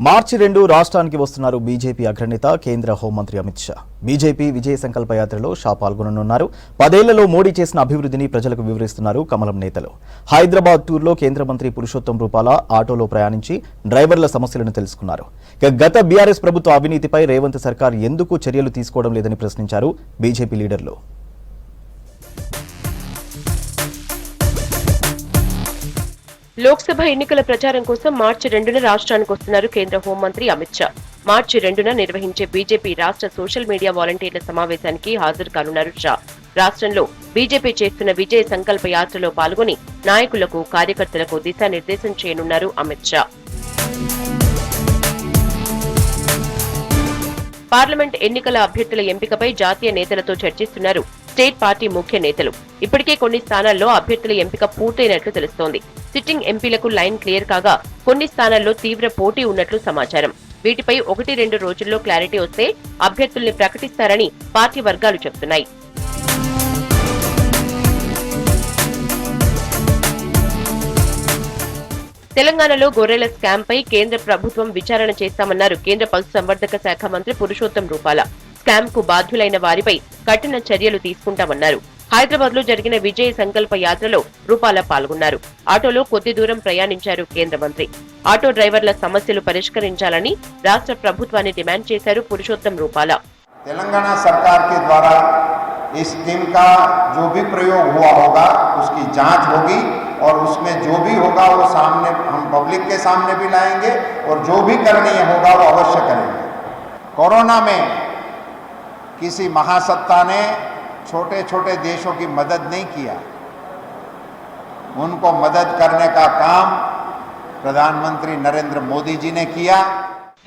మార్చి 2 రాష్ట్రానికి వస్తున్నారు బీజేపీ అగ్రనేత కేంద్ర హోంమంత్రి అమిత్ షా. బీజేపీ విజయ సంకల్ప యాత్రలో షా పాల్గొననున్నారు. 10 ఏళ్లలో మోడీ చేసిన అభివృద్ధిని ప్రజలకు వివరిస్తున్నారు కమలం నేతలు. హైదరాబాద్ టూర్లో కేంద్ర మంత్రి పురుషోత్తం రూపాల ఆటోలో ప్రయాణించి డ్రైవర్ల సమస్యలను తెలుసుకున్నారు. గత బీఆర్ఎస్ ప్రభుత్వ అవినీతిపై రేవంత్ సర్కార్ ఎందుకు చర్యలు తీసుకోవడం లేదని ప్రశ్నించారు బీజేపీ లీడర్లు. లోక్సభ ఎన్నికల ప్రచారం కోసం మార్చి 2న రాష్ట్రానికి వస్తున్నారు కేంద్ర హోంమంత్రి అమిత్ షా. మార్చి 2న నిర్వహించే బీజేపీ రాష్ట్ర సోషల్ మీడియా వాలంటీర్ల సమావేశానికి హాజరు కానున్నారు షా. రాష్ట్రంలో బీజేపీ చేస్తున్న విజయ సంకల్ప యాత్రలో పాల్గొని నాయకులకు, కార్యకర్తలకు దిశానిర్దేశం చేయనున్నారు అమిత్ షా. పార్లమెంట్ ఎన్నికల అభ్యర్థుల ఎంపికపై జాతీయ నేతలతో చర్చిస్తున్నారు స్టేట్ పార్టీ ముఖ్య నేతలు. ఇప్పటికే కొన్ని స్థానాల్లో అభ్యర్థుల ఎంపిక పూర్తయినట్లు తెలుస్తోంది. సిట్టింగ్ ఎంపీలకు లైన్ క్లియర్ కాగా కొన్ని స్థానాల్లో తీవ్ర పోటీ ఉన్నట్లు సమాచారం. వీటిపై 1-2 రోజుల్లో క్లారిటీ వస్తే అభ్యర్థుల్ని ప్రకటిస్తారని పార్టీ వర్గాలు చెబుతున్నాయి. తెలంగాణలో గొర్రెల స్కామ్ పై కేంద్ర ప్రభుత్వం విచారణ చేస్తామన్నారు కేంద్ర పశుసంవర్ధక శాఖ మంత్రి పురుషోత్తం రూపాల. స్కామ్ కు బాధ్యులైన వారిపై కఠిన చర్యలు తీసుకుంటామన్నారు. హైదరాబాద్ లో జరిగిన విజయ సంకల్ప యాత్రలో రూపాల పాల్గొన్నారు. ఆటోలో కొద్ది దూరం ప్రయాణించారు కేంద్ర మంత్రి. ఆటో డ్రైవర్ల సమస్యలు పరిష్కరించాలని రాష్ట్ర ప్రభుత్వాన్ని డిమాండ్ చేశారు పురుషోత్తం రూపాల. తెలంగాణ సర్కార్ के द्वारा इस स्कीम का जो भी प्रयोग हुआ होगा उसकी जांच होगी और उसमें जो भी होगा वो सामने हम पब्लिक के सामने भी लाएंगे और जो भी करणीय होगा वो अवश्य करेंगे। कोरोना में किसी महासत्ता ने छोटे छोटे देशों की मदद नहीं किया, उनको मदद करने का काम प्रधानमंत्री नरेंद्र मोदी जी ने किया।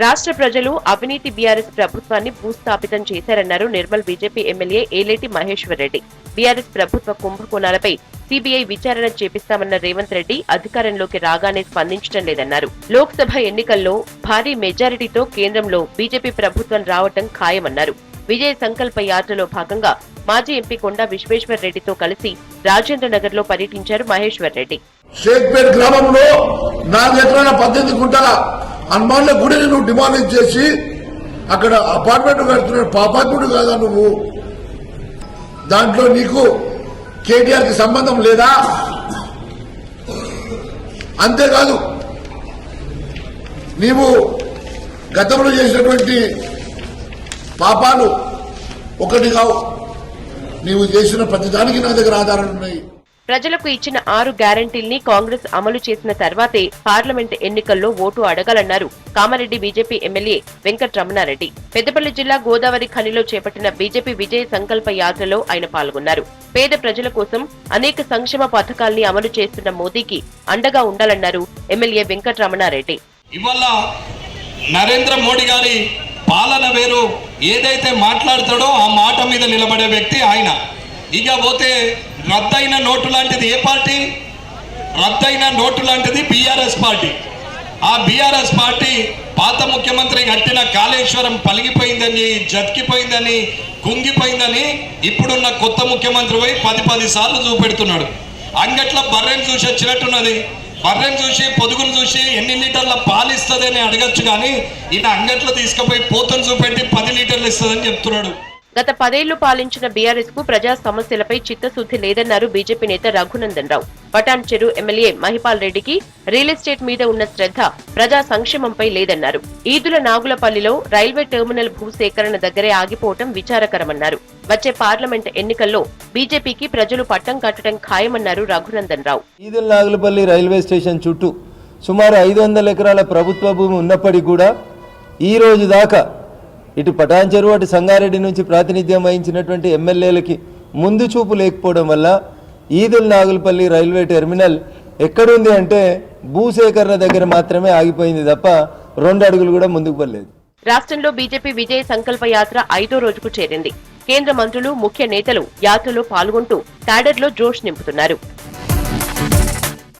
రాష్ట్ర ప్రజలు అవినీతి బీఆర్ఎస్ ప్రభుత్వాన్ని భూస్థాపితం చేశారన్నారు Nirmal BJP MLA Aleti Maheshwar Reddy. BRS ప్రభుత్వ కుంభకోణాలపై సీబీఐ విచారణ చేపిస్తామన్న రేవంత్ రెడ్డి అధికారంలోకి రాగానే స్పందించడం లేదన్నారు. లోక్సభ ఎన్నికల్లో భారీ మెజారిటీతో కేంద్రంలో బీజేపీ ప్రభుత్వం రావటం ఖాయమన్నారు. విజయ సంకల్ప యాత్రలో భాగంగా మాజీ ఎంపీ కొండా విశ్వేశ్వర్ రెడ్డితో కలిసి రాజేంద్ర నగర్ లో పర్యటించారు మహేశ్వర్ రెడ్డి. షేక్పేట్ గ్రామంలో 4 ఎకరాల 18 గుంటల హనుమాన్ల గుడిని నువ్వు డిమాలిష్ చేసి అక్కడ అపార్ట్మెంట్ కడుతున్నాడు. పాపాత్ముడు కాదా నువ్వు? దాంట్లో నీకు కేటీఆర్ కి సంబంధం లేదా? అంతేకాదు, నీవు గతంలో చేసినటువంటి పాపాలు ఒకటి కావు. నీవు చేసిన ప్రతిదానికి నా దగ్గర ఆధారాలు ఉన్నాయి. ప్రజలకు ఇచ్చిన 6 గ్యారంటీల్ని కాంగ్రెస్ అమలు చేసిన తర్వాతే పార్లమెంట్ ఎన్నికల్లో ఓటు అడగాలన్నారు కామారెడ్డి బీజేపీ ఎమ్మెల్యే వెంకట్రమణారెడ్డి. పెద్దపల్లి జిల్లా గోదావరి ఖనిలో చేపట్టిన బీజేపీ విజయ సంకల్ప యాత్రలో ఆయన పాల్గొన్నారు. పేద ప్రజల కోసం అనేక సంక్షేమ పథకాల్ని అమలు చేస్తున్న మోదీకి అండగా ఉండాలన్నారు ఎమ్మెల్యే వెంకట్రమణారెడ్డి. ఇవాళ నరేంద్ర మోడీ గారి పాలన వేరు, ఏదైతే మాట్లాడతాడో ఆ మాట మీద నిలబడే వ్యక్తి ఆయన. ఇక పోతే రద్దయిన నోటు లాంటిది ఏ పార్టీ? రద్దయిన నోటు లాంటిది బీఆర్ఎస్ పార్టీ. ఆ బీఆర్ఎస్ పార్టీ పాత ముఖ్యమంత్రి కట్టిన కాళేశ్వరం పలిగిపోయిందని, జతికిపోయిందని, కుంగిపోయిందని ఇప్పుడున్న కొత్త ముఖ్యమంత్రి పోయి 10 సార్లు చూపెడుతున్నాడు. అంగట్ల బర్రెను చూసి వచ్చినట్టున్నది. బర్రెను చూసి, పొదుగును చూసి ఎన్ని లీటర్ల పాలు ఇస్తుంది అని అడగచ్చు, కానీ ఈయన అంగట్లో తీసుకుపోయి పోతను చూపెట్టి 10 లీటర్లు ఇస్తుందని చెప్తున్నాడు. గత 10 ఏళ్లు పాలించిన బీఆర్ఎస్ కు ప్రజా సమస్యలపై చిత్తశుద్ధి లేదన్నారు బీజేపీ నేత రఘునందన్ రావు. పటాన్ చెరు ఎమ్మెల్యే మహిపాల్ రెడ్డికి రియల్ ఎస్టేట్ మీద ఉన్న శ్రద్ధ ప్రజా సంక్షేమంపై లేదన్నారు. ఈదుల నాగులపల్లిలో రైల్వే టెర్మినల్ భూసేకరణ దగ్గరే ఆగిపోవటం విచారకరమన్నారు. వచ్చే పార్లమెంట్ ఎన్నికల్లో బీజేపీకి ప్రజలు పట్టం కట్టడం ఖాయమన్నారు రఘునందన్ రావు. ఈదుల నాగులపల్లి రైల్వే స్టేషన్ చుట్టూ సుమారు 500 ఎకరాల ప్రభుత్వ భూమి ఉన్నప్పటికీ కూడా ఈ రోజు దాకా ఇటు పటాన్ చెరువు, అటు సంగారెడ్డి నుంచి ప్రాతినిధ్యం వహించినటువంటి ఎమ్మెల్యేలకి ముందు చూపు లేకపోవడం వల్ల ఈదుల నాగులపల్లి రైల్వే టెర్మినల్ ఎక్కడుంది అంటే భూసేకరణ దగ్గర మాత్రమే ఆగిపోయింది తప్ప 2 అడుగులు కూడా ముందుకు పడలేదు. రాష్ట్రంలో బీజేపీ విజయ సంకల్ప యాత్ర 5వ రోజుకు చేరింది. కేంద్ర మంత్రులు, ముఖ్య నేతలు యాత్రలో పాల్గొంటూ క్యాడర్లో జోష్ నింపుతున్నారు.